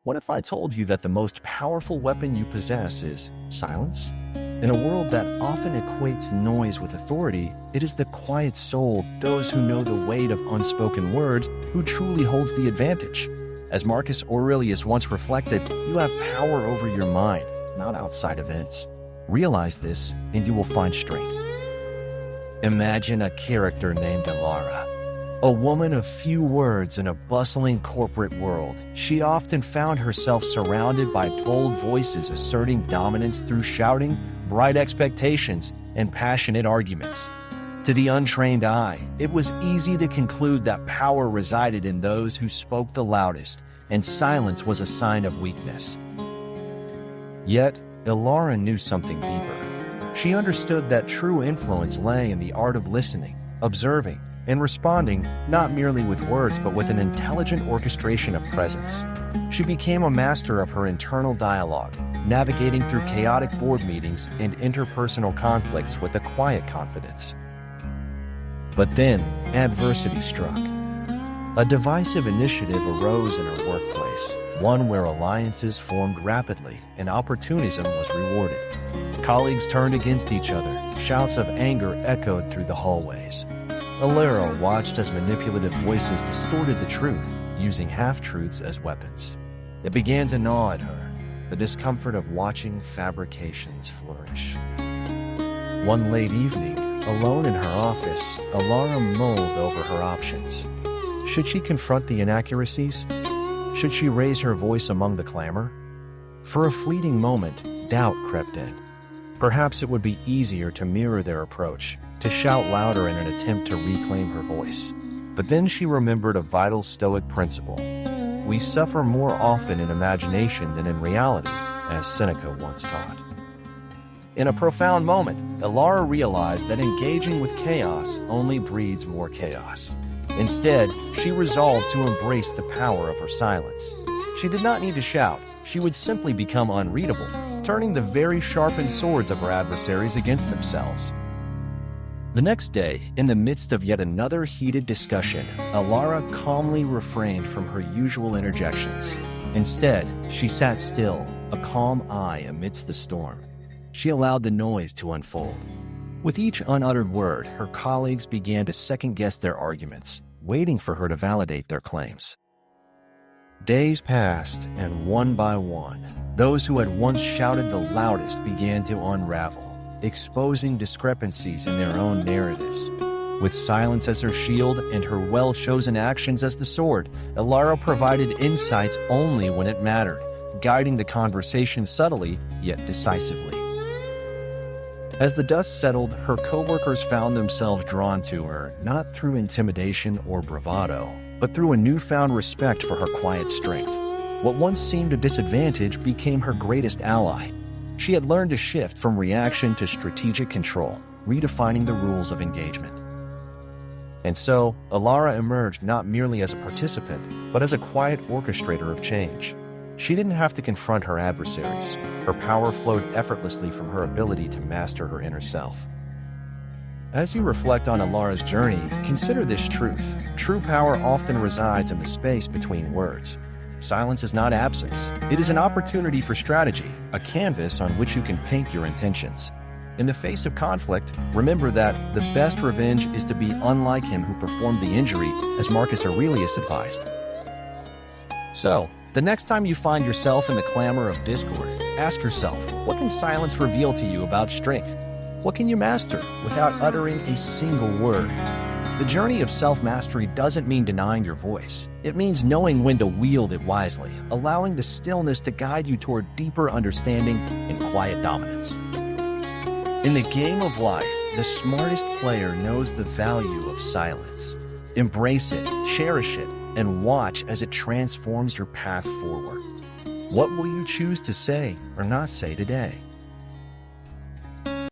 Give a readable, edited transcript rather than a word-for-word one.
What if I told you that the most powerful weapon you possess is silence? In a world that often equates noise with authority, it is the quiet soul, those who know the weight of unspoken words, who truly holds the advantage. As Marcus Aurelius once reflected, you have power over your mind, not outside events. Realize this, and you will find strength. Imagine a character named Elara. A woman of few words in a bustling corporate world, she often found herself surrounded by bold voices asserting dominance through shouting, bright expectations, and passionate arguments. To the untrained eye, it was easy to conclude that power resided in those who spoke the loudest, and silence was a sign of weakness. Yet, Elara knew something deeper. She understood that true influence lay in the art of listening, observing, and responding not merely with words but with an intelligent orchestration of presence. She became a master of her internal dialogue, navigating through chaotic board meetings and interpersonal conflicts with a quiet confidence. But then, adversity struck. A divisive initiative arose in her workplace, one where alliances formed rapidly and opportunism was rewarded. Colleagues turned against each other, shouts of anger echoed through the hallways. Elara watched as manipulative voices distorted the truth, using half-truths as weapons. It began to gnaw at her, the discomfort of watching fabrications flourish. One late evening, alone in her office, Elara mulled over her options. Should she confront the inaccuracies? Should she raise her voice among the clamor? For a fleeting moment, doubt crept in. Perhaps it would be easier to mirror their approach, to shout louder in an attempt to reclaim her voice. But then she remembered a vital Stoic principle. We suffer more often in imagination than in reality, as Seneca once taught. In a profound moment, Elara realized that engaging with chaos only breeds more chaos. Instead, she resolved to embrace the power of her silence. She did not need to shout. She would simply become unreadable, turning the very sharpened swords of her adversaries against themselves. The next day, in the midst of yet another heated discussion, Elara calmly refrained from her usual interjections. Instead, she sat still, a calm eye amidst the storm. She allowed the noise to unfold. With each unuttered word, her colleagues began to second-guess their arguments, waiting for her to validate their claims. Days passed, and one by one, those who had once shouted the loudest began to unravel, exposing discrepancies in their own narratives. With silence as her shield and her well-chosen actions as the sword, Elara provided insights only when it mattered, guiding the conversation subtly yet decisively. As the dust settled, her co-workers found themselves drawn to her, not through intimidation or bravado, but through a newfound respect for her quiet strength. What once seemed a disadvantage became her greatest ally. She had learned to shift from reaction to strategic control, redefining the rules of engagement. And so, Elara emerged not merely as a participant, but as a quiet orchestrator of change. She didn't have to confront her adversaries. Her power flowed effortlessly from her ability to master her inner self. As you reflect on Elara's journey, consider this truth. True power often resides in the space between words. Silence is not absence. It is an opportunity for strategy, a canvas on which you can paint your intentions. In the face of conflict, remember that the best revenge is to be unlike him who performed the injury, as Marcus Aurelius advised. So, the next time you find yourself in the clamor of discord, ask yourself, what can silence reveal to you about strength? What can you master without uttering a single word? The journey of self-mastery doesn't mean denying your voice. It means knowing when to wield it wisely, allowing the stillness to guide you toward deeper understanding and quiet dominance. In the game of life, the smartest player knows the value of silence. Embrace it, cherish it, and watch as it transforms your path forward. What will you choose to say or not say today?